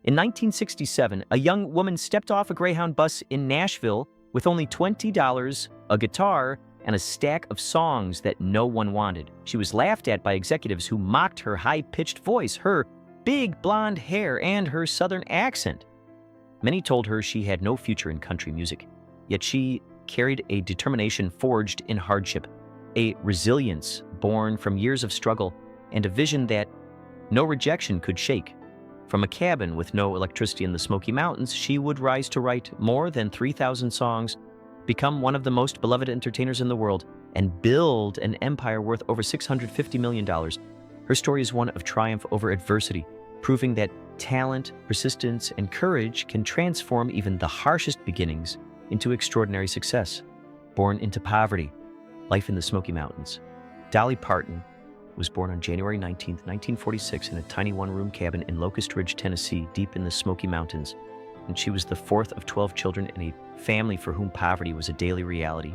In 1967, a young woman stepped off a Greyhound bus in Nashville with only $20, a guitar, and a stack of songs that no one wanted. She was laughed at by executives who mocked her high-pitched voice, her big blonde hair, and her southern accent. Many told her she had no future in country music, yet she carried a determination forged in hardship, a resilience born from years of struggle, and a vision that no rejection could shake. From a cabin with no electricity in the Smoky Mountains, she would rise to write more than 3,000 songs, become one of the most beloved entertainers in the world, and build an empire worth over $650 million. Her story is one of triumph over adversity, proving that talent, persistence, and courage can transform even the harshest beginnings into extraordinary success. Born into poverty, life in the Smoky Mountains, Dolly Parton was born on January 19, 1946 in a tiny one-room cabin in Locust Ridge, Tennessee, deep in the Smoky Mountains, and she was the fourth of 12 children in a family for whom poverty was a daily reality.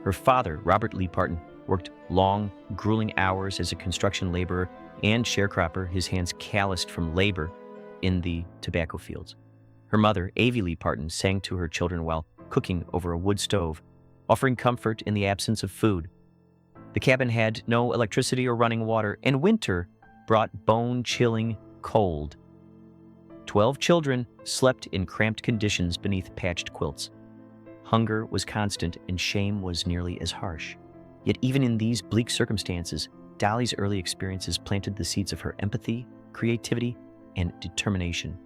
Her father, Robert Lee Parton, worked long, grueling hours as a construction laborer and sharecropper, his hands calloused from labor in the tobacco fields. Her mother, Avie Lee Parton, sang to her children while cooking over a wood stove, offering comfort in the absence of food. The cabin had no electricity or running water, and winter brought bone-chilling cold. 12 children slept in cramped conditions beneath patched quilts. Hunger was constant, and shame was nearly as harsh. Yet even in these bleak circumstances, Dolly's early experiences planted the seeds of her empathy, creativity, and determination,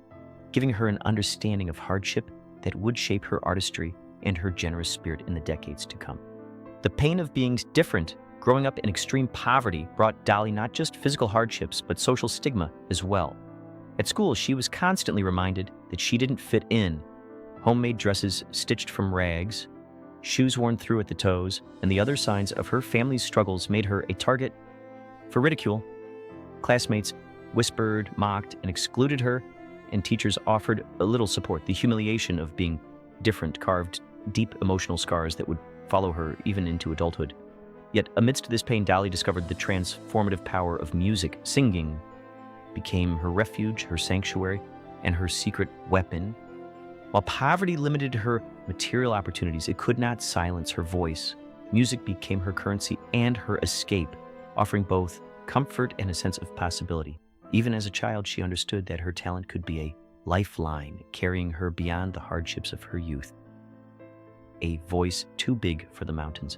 giving her an understanding of hardship that would shape her artistry and her generous spirit in the decades to come. The pain of being different, growing up in extreme poverty, brought Dolly not just physical hardships, but social stigma as well. At school, she was constantly reminded that she didn't fit in. Homemade dresses stitched from rags, shoes worn through at the toes, and the other signs of her family's struggles made her a target for ridicule. Classmates whispered, mocked, and excluded her, and teachers offered a little support. The humiliation of being different carved deep emotional scars that would follow her even into adulthood. Yet amidst this pain, Dolly discovered the transformative power of music. Singing became her refuge, her sanctuary, and her secret weapon. While poverty limited her material opportunities, it could not silence her voice. Music became her currency and her escape, offering both comfort and a sense of possibility. Even as a child, she understood that her talent could be a lifeline, carrying her beyond the hardships of her youth. A voice too big for the mountains.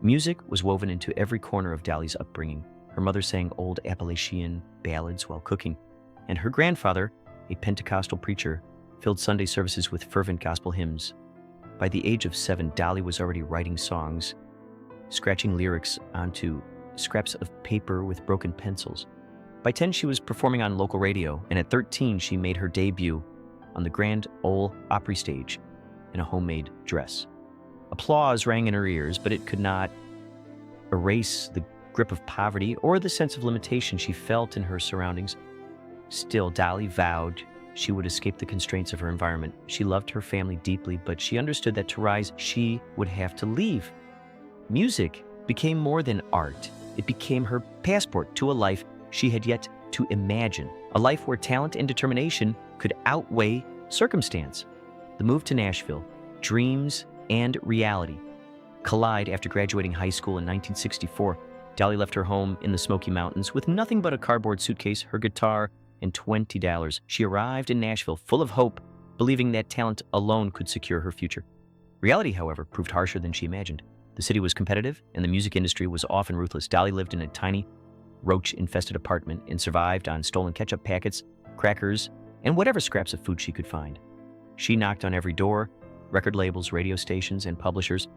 Music was woven into every corner of Dolly's upbringing. Her mother sang old Appalachian ballads while cooking, and her grandfather, a Pentecostal preacher, filled Sunday services with fervent gospel hymns. By the age of 7, Dolly was already writing songs, scratching lyrics onto scraps of paper with broken pencils. By 10, she was performing on local radio, and at 13, she made her debut on the Grand Ole Opry stage in a homemade dress. Applause rang in her ears, but it could not erase the grip of poverty or the sense of limitation she felt in her surroundings. Still, Dolly vowed she would escape the constraints of her environment. She loved her family deeply, but she understood that to rise, she would have to leave. Music became more than art. It became her passport to a life she had yet to imagine, a life where talent and determination could outweigh circumstance. The move to Nashville, dreams and reality collide after graduating high school in 1964. Dolly left her home in the Smoky Mountains with nothing but a cardboard suitcase, her guitar, and $20. She arrived in Nashville full of hope, believing that talent alone could secure her future. Reality, however, proved harsher than she imagined. The city was competitive, and the music industry was often ruthless. Dolly lived in a tiny, roach-infested apartment and survived on stolen ketchup packets, crackers, and whatever scraps of food she could find. She knocked on every door, record labels, radio stations, and publishers,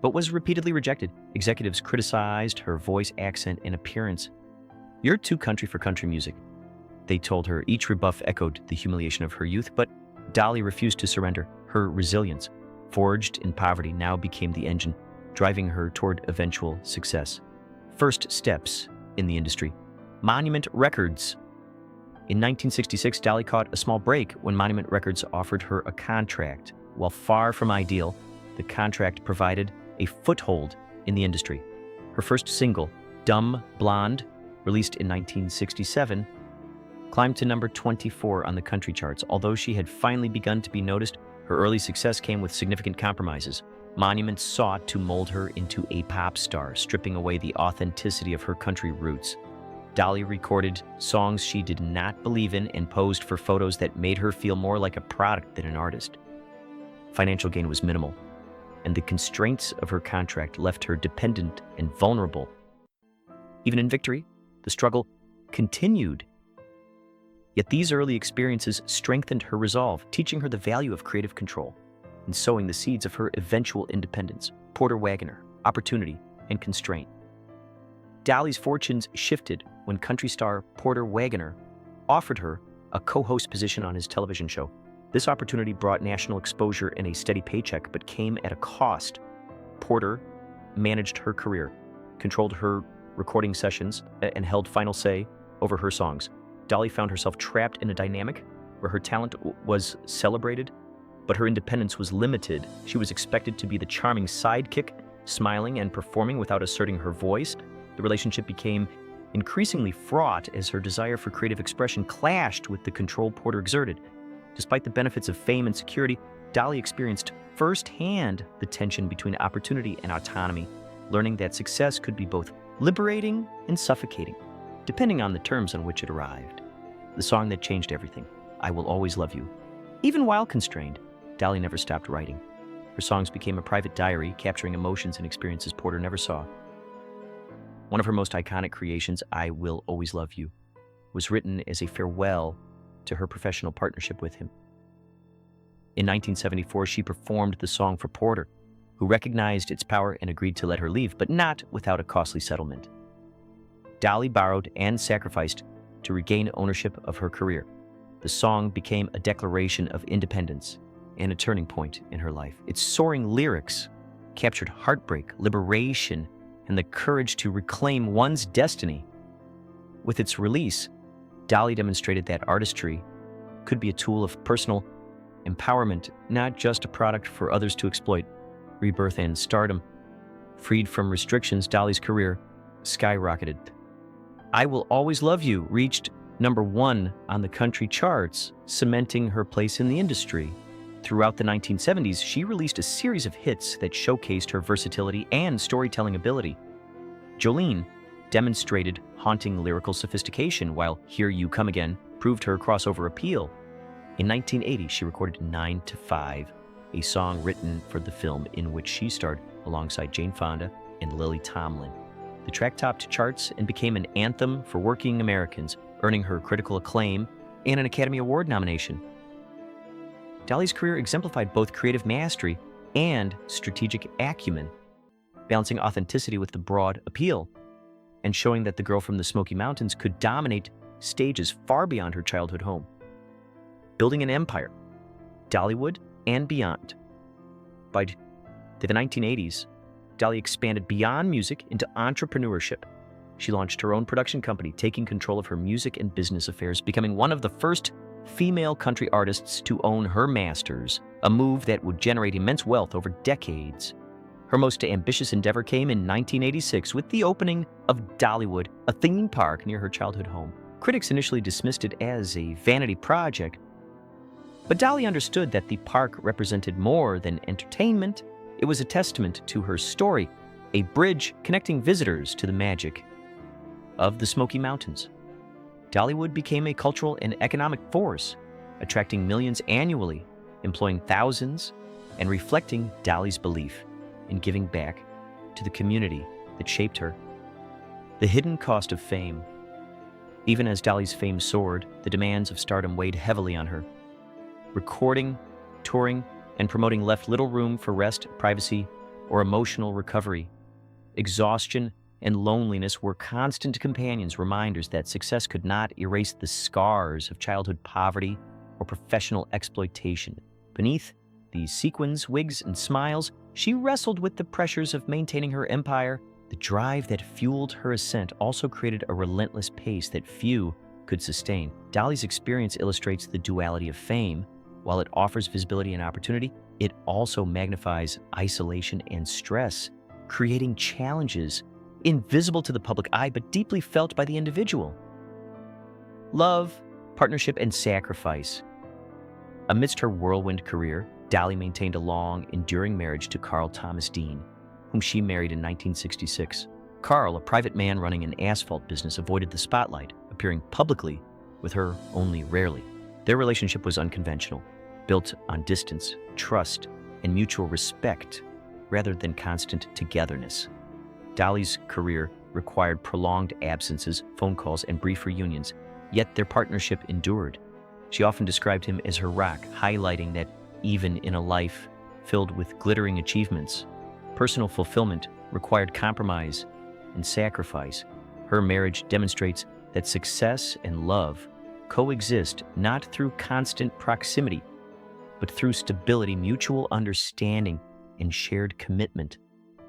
but was repeatedly rejected. Executives criticized her voice, accent, and appearance. "You're too country for country music," they told her. Each rebuff echoed the humiliation of her youth, but Dolly refused to surrender. Her resilience, forged in poverty, now became the engine, driving her toward eventual success. First steps in the industry. Monument Records. In 1966, Dolly caught a small break when Monument Records offered her a contract. While far from ideal, the contract provided a foothold in the industry. Her first single, Dumb Blonde, released in 1967, climbed to number 24 on the country charts. Although she had finally begun to be noticed, her early success came with significant compromises. Monuments sought to mold her into a pop star, stripping away the authenticity of her country roots. Dolly recorded songs she did not believe in and posed for photos that made her feel more like a product than an artist. Financial gain was minimal, and the constraints of her contract left her dependent and vulnerable. Even in victory, the struggle continued. Yet these early experiences strengthened her resolve, teaching her the value of creative control and sowing the seeds of her eventual independence. Porter Wagoner, opportunity, and constraint. Dolly's fortunes shifted when country star Porter Wagoner offered her a co-host position on his television show. This opportunity brought national exposure and a steady paycheck, but came at a cost. Porter managed her career, controlled her recording sessions, and held final say over her songs. Dolly found herself trapped in a dynamic where her talent was celebrated, but her independence was limited. She was expected to be the charming sidekick, smiling and performing without asserting her voice. The relationship became increasingly fraught as her desire for creative expression clashed with the control Porter exerted. Despite the benefits of fame and security, Dolly experienced firsthand the tension between opportunity and autonomy, learning that success could be both liberating and suffocating, depending on the terms on which it arrived. The song that changed everything, I Will Always Love You. Even while constrained, Dolly never stopped writing. Her songs became a private diary, capturing emotions and experiences Porter never saw. One of her most iconic creations, I Will Always Love You, was written as a farewell to her professional partnership with him. In 1974, she performed the song for Porter, who recognized its power and agreed to let her leave, but not without a costly settlement. Dolly borrowed and sacrificed to regain ownership of her career. The song became a declaration of independence and a turning point in her life. Its soaring lyrics captured heartbreak, liberation, and the courage to reclaim one's destiny. With its release, Dolly demonstrated that artistry could be a tool of personal empowerment, not just a product for others to exploit. Rebirth and stardom. Freed from restrictions, Dolly's career skyrocketed. I Will Always Love You reached number 1 on the country charts, cementing her place in the industry. Throughout the 1970s, she released a series of hits that showcased her versatility and storytelling ability. Jolene demonstrated haunting lyrical sophistication, while Here You Come Again proved her crossover appeal. In 1980, she recorded 9 to 5, a song written for the film in which she starred alongside Jane Fonda and Lily Tomlin. The track topped charts and became an anthem for working Americans, earning her critical acclaim and an Academy Award nomination. Dolly's career exemplified both creative mastery and strategic acumen, balancing authenticity with the broad appeal, and showing that the girl from the Smoky Mountains could dominate stages far beyond her childhood home. Building an empire, Dollywood and beyond. By the 1980s, Dolly expanded beyond music into entrepreneurship. She launched her own production company, taking control of her music and business affairs, becoming one of the first female country artists to own her masters, a move that would generate immense wealth over decades. Her most ambitious endeavor came in 1986 with the opening of Dollywood, a theme park near her childhood home. Critics initially dismissed it as a vanity project, but Dolly understood that the park represented more than entertainment. It was a testament to her story, a bridge connecting visitors to the magic of the Smoky Mountains. Dollywood became a cultural and economic force, attracting millions annually, employing thousands, and reflecting Dolly's belief in giving back to the community that shaped her. The hidden cost of fame. Even as Dolly's fame soared, the demands of stardom weighed heavily on her. Recording, touring, and promoting left little room for rest, privacy, or emotional recovery. Exhaustion and loneliness were constant companions, reminders that success could not erase the scars of childhood poverty or professional exploitation. Beneath these sequins, wigs, and smiles, she wrestled with the pressures of maintaining her empire. The drive that fueled her ascent also created a relentless pace that few could sustain. Dolly's experience illustrates the duality of fame. While it offers visibility and opportunity, it also magnifies isolation and stress, creating challenges invisible to the public eye but deeply felt by the individual. Love, partnership, and sacrifice. Amidst her whirlwind career, Dolly maintained a long, enduring marriage to Carl Thomas Dean, whom she married in 1966. Carl, a private man running an asphalt business, avoided the spotlight, appearing publicly with her only rarely. Their relationship was unconventional, built on distance, trust, and mutual respect rather than constant togetherness. Dolly's career required prolonged absences, phone calls, and brief reunions, yet their partnership endured. She often described him as her rock, highlighting that even in a life filled with glittering achievements, personal fulfillment required compromise and sacrifice. Her marriage demonstrates that success and love coexist not through constant proximity, but through stability, mutual understanding, and shared commitment.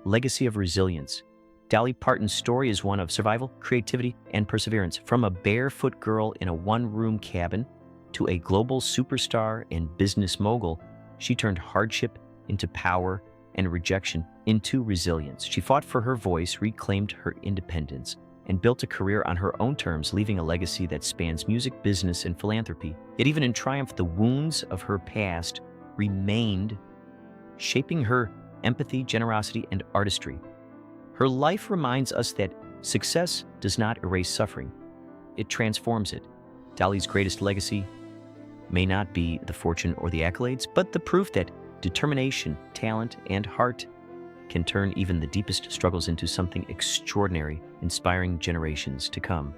Legacy of resilience. Dolly Parton's story is one of survival, creativity, and perseverance. From a barefoot girl in a one-room cabin to a global superstar and business mogul, she turned hardship into power and rejection into resilience. She fought for her voice, reclaimed her independence, and built a career on her own terms, leaving a legacy that spans music, business, and philanthropy. Yet even in triumph, the wounds of her past remained, shaping her empathy, generosity, and artistry. Her life reminds us that success does not erase suffering. It transforms it. Dolly's greatest legacy may not be the fortune or the accolades, but the proof that determination, talent, and heart can turn even the deepest struggles into something extraordinary, inspiring generations to come.